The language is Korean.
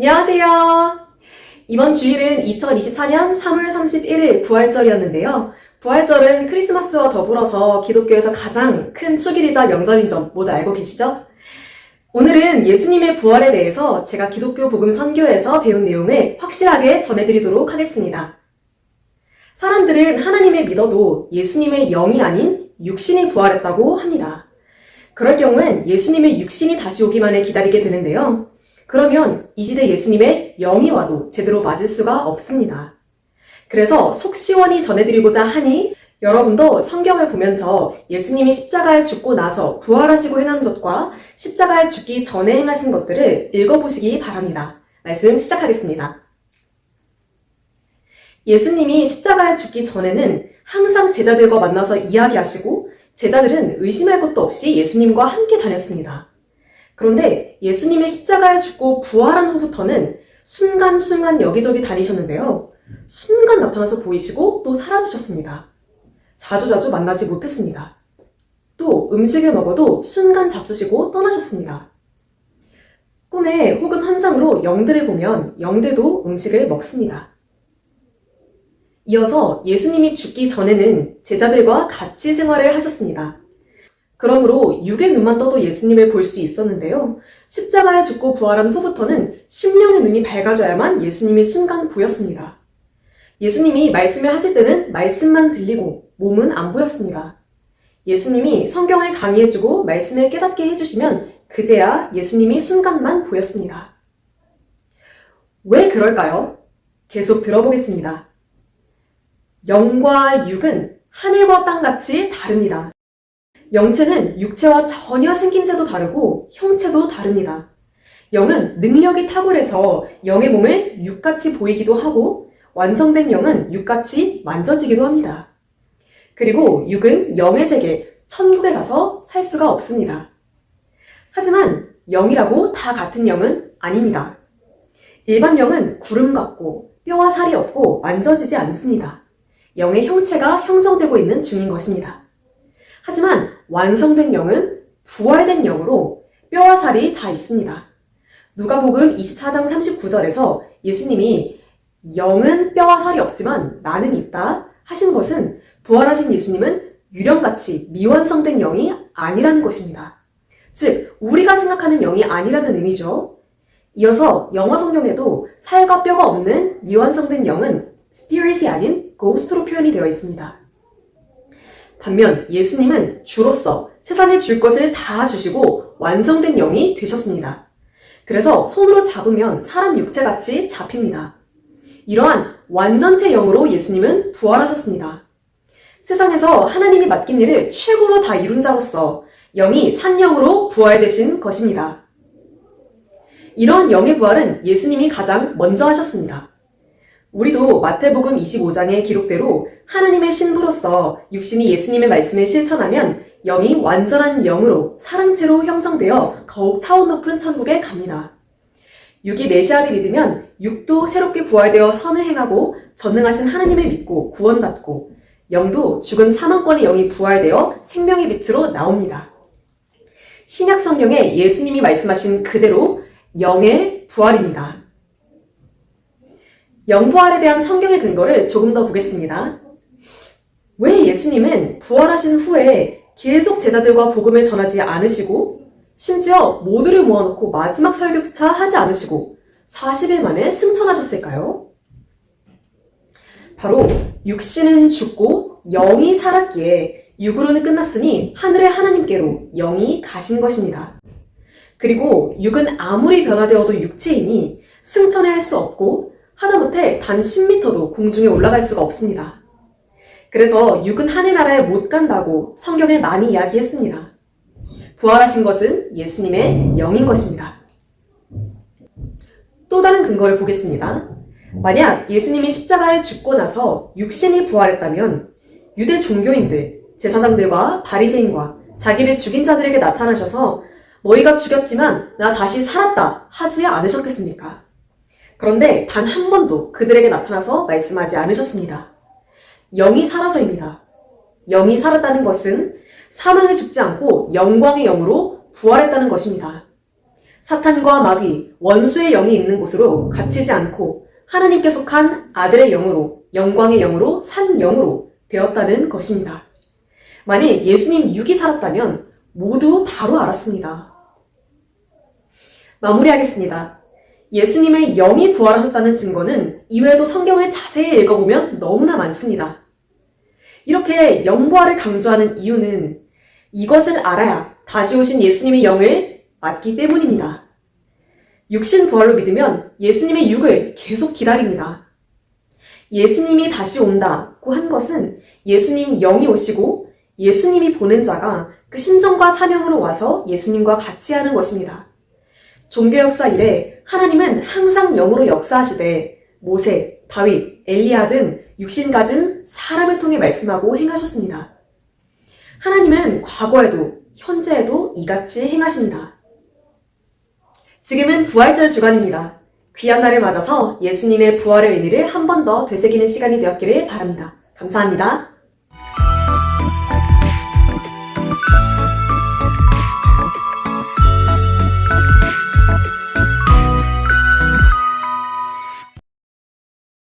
안녕하세요. 이번 주일은 2024년 3월 31일 부활절이었는데요. 부활절은 크리스마스와 더불어서 기독교에서 가장 큰 축일이자 명절인 점 모두 알고 계시죠? 오늘은 예수님의 부활에 대해서 제가 기독교 복음 선교에서 배운 내용을 확실하게 전해드리도록 하겠습니다. 사람들은 하나님을 믿어도 예수님의 영이 아닌 육신이 부활했다고 합니다. 그럴 경우엔 예수님의 육신이 다시 오기만을 기다리게 되는데요. 그러면 이 시대 예수님의 영이 와도 제대로 맞을 수가 없습니다. 그래서 속 시원히 전해드리고자 하니 여러분도 성경을 보면서 예수님이 십자가에 죽고 나서 부활하시고 행한 것과 십자가에 죽기 전에 행하신 것들을 읽어보시기 바랍니다. 말씀 시작하겠습니다. 예수님이 십자가에 죽기 전에는 항상 제자들과 만나서 이야기하시고 제자들은 의심할 것도 없이 예수님과 함께 다녔습니다. 그런데 예수님이 십자가에 죽고 부활한 후부터는 순간순간 여기저기 다니셨는데요. 순간 나타나서 보이시고 또 사라지셨습니다. 자주자주 만나지 못했습니다. 또 음식을 먹어도 순간 잡수시고 떠나셨습니다. 꿈에 혹은 환상으로 영들을 보면 영들도 음식을 먹습니다. 이어서 예수님이 죽기 전에는 제자들과 같이 생활을 하셨습니다. 그러므로 육의 눈만 떠도 예수님을 볼 수 있었는데요. 십자가에 죽고 부활한 후부터는 심령의 눈이 밝아져야만 예수님이 순간 보였습니다. 예수님이 말씀을 하실 때는 말씀만 들리고 몸은 안 보였습니다. 예수님이 성경을 강의해주고 말씀을 깨닫게 해주시면 그제야 예수님이 순간만 보였습니다. 왜 그럴까요? 계속 들어보겠습니다. 영과 육은 하늘과 땅같이 다릅니다. 영체는 육체와 전혀 생김새도 다르고 형체도 다릅니다. 영은 능력이 탁월해서 영의 몸을 육같이 보이기도 하고 완성된 영은 육같이 만져지기도 합니다. 그리고 육은 영의 세계, 천국에 가서 살 수가 없습니다. 하지만 영이라고 다 같은 영은 아닙니다. 일반 영은 구름 같고 뼈와 살이 없고 만져지지 않습니다. 영의 형체가 형성되고 있는 중인 것입니다. 하지만 완성된 영은 부활된 영으로 뼈와 살이 다 있습니다. 누가복음 24장 39절에서 예수님이 영은 뼈와 살이 없지만 나는 있다 하신 것은 부활하신 예수님은 유령같이 미완성된 영이 아니라는 것입니다. 즉, 우리가 생각하는 영이 아니라는 의미죠. 이어서 영어 성경에도 살과 뼈가 없는 미완성된 영은 스피릿이 아닌 고스트로 표현이 되어 있습니다. 반면 예수님은 주로서 세상에 줄 것을 다 주시고 완성된 영이 되셨습니다. 그래서 손으로 잡으면 사람 육체같이 잡힙니다. 이러한 완전체 영으로 예수님은 부활하셨습니다. 세상에서 하나님이 맡긴 일을 최고로 다 이룬 자로서 영이 산영으로 부활되신 것입니다. 이러한 영의 부활은 예수님이 가장 먼저 하셨습니다. 우리도 마태복음 25장의 기록대로 하나님의 신부로서 육신이 예수님의 말씀을 실천하면 영이 완전한 영으로 사랑체로 형성되어 더욱 차원 높은 천국에 갑니다. 육이 메시아를 믿으면 육도 새롭게 부활되어 선을 행하고 전능하신 하나님을 믿고 구원받고 영도 죽은 사망권의 영이 부활되어 생명의 빛으로 나옵니다. 신약 성경에 예수님이 말씀하신 그대로 영의 부활입니다. 영부활에 대한 성경의 근거를 조금 더 보겠습니다. 왜 예수님은 부활하신 후에 계속 제자들과 복음을 전하지 않으시고 심지어 모두를 모아놓고 마지막 설교조차 하지 않으시고 40일 만에 승천하셨을까요? 바로 육신은 죽고 영이 살았기에 육으로는 끝났으니 하늘의 하나님께로 영이 가신 것입니다. 그리고 육은 아무리 변화되어도 육체이니 승천을 할 수 없고 하다못해 단 10m도 공중에 올라갈 수가 없습니다. 그래서 육은 하늘나라에 못 간다고 성경에 많이 이야기했습니다. 부활하신 것은 예수님의 영인 것입니다. 또 다른 근거를 보겠습니다. 만약 예수님이 십자가에 죽고 나서 육신이 부활했다면 유대 종교인들, 제사장들과 바리새인과 자기를 죽인 자들에게 나타나셔서 너희가 죽였지만 나 다시 살았다 하지 않으셨겠습니까? 그런데 단 한 번도 그들에게 나타나서 말씀하지 않으셨습니다. 영이 살아서입니다. 영이 살았다는 것은 사망에 죽지 않고 영광의 영으로 부활했다는 것입니다. 사탄과 마귀, 원수의 영이 있는 곳으로 갇히지 않고 하나님께 속한 아들의 영으로, 영광의 영으로, 산 영으로 되었다는 것입니다. 만일 예수님 육이 살았다면 모두 바로 알았습니다. 마무리하겠습니다. 예수님의 영이 부활하셨다는 증거는 이외에도 성경을 자세히 읽어보면 너무나 많습니다. 이렇게 영부활을 강조하는 이유는 이것을 알아야 다시 오신 예수님의 영을 맞기 때문입니다. 육신 부활로 믿으면 예수님의 육을 계속 기다립니다. 예수님이 다시 온다고 한 것은 예수님 영이 오시고 예수님이 보낸 자가 그 신정과 사명으로 와서 예수님과 같이 하는 것입니다. 종교 역사 이래 하나님은 항상 영으로 역사하시되 모세, 다윗, 엘리야 등 육신 가진 사람을 통해 말씀하고 행하셨습니다. 하나님은 과거에도 현재에도 이같이 행하십니다. 지금은 부활절 주간입니다. 귀한 날을 맞아서 예수님의 부활의 의미를 한 번 더 되새기는 시간이 되었기를 바랍니다. 감사합니다.